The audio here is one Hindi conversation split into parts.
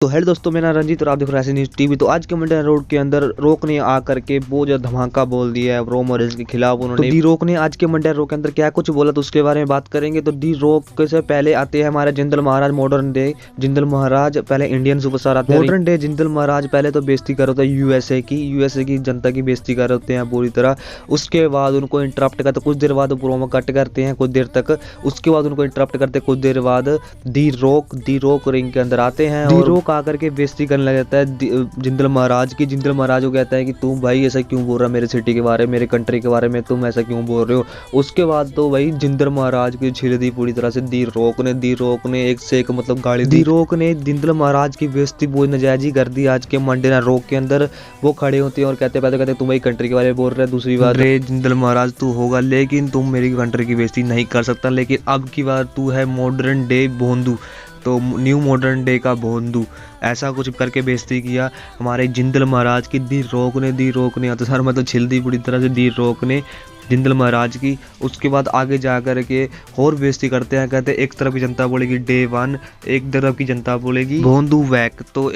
तो हेलो दोस्तों, मेरा रंजीत और आप देख रहे हैं न्यूज़ टीवी। तो आज के मंडे रोड के अंदर रोक ने आकर के बहुत ज़्यादा धमाका बोल दिया है रो मॉरिल्स के खिलाफ। उन्होंने तो डी रोक ने आज के मंडे रोड के अंदर क्या कुछ बोला, तो उसके बारे में बात करेंगे। तो डी रोक से पहले आते हैं हमारे जिंदल महाराज मॉडर्न डे। जिंदल महाराज पहले इंडियन सुपरस्टार आते हैं। मॉडर्न डे जिंदल महाराज पहले तो बेइज्जती कर होता है यूएसए की जनता की बेइज्जती कर होते हैं पूरी तरह। उसके बाद उनको इंटरप्ट करते, कुछ देर बाद प्रोमो कट करते हैं कुछ देर तक। उसके बाद उनको इंटरप्ट करते कुछ देर बाद डी रोक रिंग के अंदर आते हैं। डी रोक आकर के बेइज्जती करने लग जाता है जिंदल महाराज की। जिंदल महाराज को कहता है कि तुम भाई ऐसा क्यों बोल रहा है मेरे सिटी के बारे में, मेरे कंट्री के बारे में तुम ऐसा क्यों बोल रहे हो। उसके बाद तो भाई जिंदल महाराज की छिल दी पूरी तरह से दी रोक ने एक से एक मतलब गाली दी। रोक ने जिंदल महाराज की बेइज्जती बहुत नाजायज ही कर दी आज के मंडे ना रोक के अंदर। वो खड़े होते हैं और कहते तुम भाई कंट्री के बारे में बोल रहे हैं। दूसरी बात, रे जिंदल महाराज तू होगा लेकिन तुम मेरी कंट्री की बेइज्जती नहीं कर सकता। लेकिन अब की बार तू है मॉडर्न डे भोंदू, तो न्यू मॉडर्न डे का भोंदू, ऐसा कुछ करके बेइज्जती किया हमारे जिंदल महाराज की। दी रोक ने तो सर मतलब छिल दी पूरी तरह से दी रोक ने जिंदल महाराज की। उसके बाद आगे जा कर के और बेइज्जती करते हैं। कहते हैं एक तरफ की जनता बोलेगी डे वन, एक तरफ की जनता बोलेगी भोंदू वैक। तो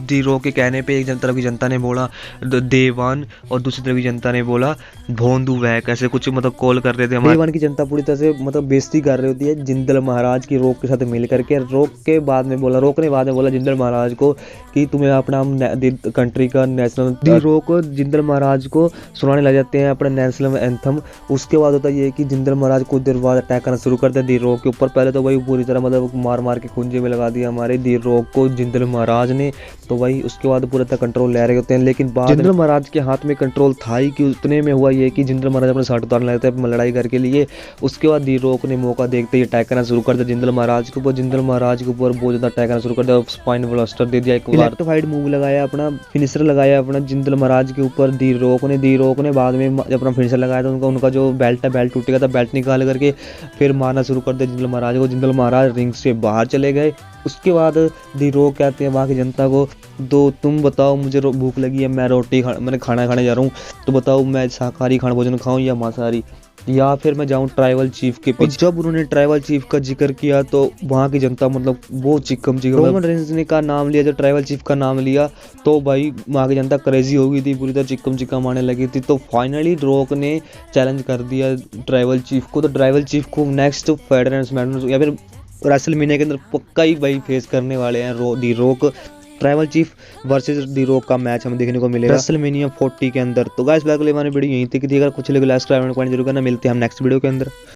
डी रोक के कहने पे एक तरफ की जनता ने बोला डे वन और दूसरी तरफ की जनता ने बोला भोंदू वैक, ऐसे कुछ मतलब कॉल कर रहे थे। डे वन की जनता पूरी तरह से मतलब बेइज्जती कर रही होती है जिंदल महाराज की रोक के साथ मिल करके। रोक ने बाद में बोला जिंदल महाराज को कि तुम्हें अपना कंट्री का नेशनल, डी रोक जिंदल महाराज को सुनाने लग जाते हैं अपना नेशनल एंथम। उसके बाद होता है कि जिंदल महाराज कुछ देर बाद अटैक करना शुरू करते हैं दी रोक के ऊपर। पहले तो भाई पूरी तरह मतलब मार के खुंजे में लगा दिया हमारे दी रोक को जिंदल महाराज ने। तो भाई उसके बाद पूरा तरह कंट्रोल ले रहे होते हैं। लेकिन बाद जिंदल महाराज के हाथ में कंट्रोल था ही कि उतने में हुआ ये कि जिंदल महाराज अपने शर्ट उतारने लगते हैं लड़ाई करके लिए। उसके बाद दी रोक ने मौका देखते ही अटैक करना शुरू कर दिया जिंदल महाराज के ऊपर। जिंदल महाराज के ऊपर बहुत ज्यादा अटैक करना शुरू कर दिया, स्पाइन ब्लास्टर दे दिया, एक इलेक्ट्रिफाइड मूव लगाया, अपना फिनिशर लगाया अपना जिंदल महाराज के ऊपर दी रोक ने बाद में जब अपना फिनिशर लगाया तो उनका जो बेल्ट टूट गया था, बेल्ट निकाल करके फिर मारना शुरू कर दिया जिंदल महाराज को। जिंदल महाराज रिंग से बाहर चले गए। उसके बाद दी रोक कहते हैं वहाँ की जनता को, तो तुम बताओ मुझे भूख लगी है, मैंने खाना खाने जा रहा हूँ, तो बताओ मैं शाकाहारी खाना भोजन खाऊं या मांसाहारी, या फिर मैं जाऊं ट्राइबल चीफ के पीछे। जब उन्होंने ट्राइबल चीफ का जिक्र किया तो वहाँ की जनता मतलब वो चिकम रोमन रेंज ने का नाम लिया, जब ट्राइबल चीफ का नाम लिया तो भाई वहाँ की जनता क्रेजी हो गई थी, पूरी तरह चिकम आने लगी थी। तो फाइनली रोक ने चैलेंज कर दिया ट्राइबल चीफ को। तो ट्राइबल चीफ को नेक्स्ट फेडरेशन या फिर रेसलमेनिया के अंदर पक्का ही भाई फेस करने वाले हैं दी रोक। ट्राइबल चीफ वर्सेस दी रोक का मैच हमें देखने को मिलेगा रेसलमेनिया 40 के अंदर। तो गाइस, हमारी वीडियो यहीं तक थी। अगर कुछ लगे लास्ट कमेंट जरूर करना। मिलते हैं हम नेक्स्ट वीडियो के अंदर।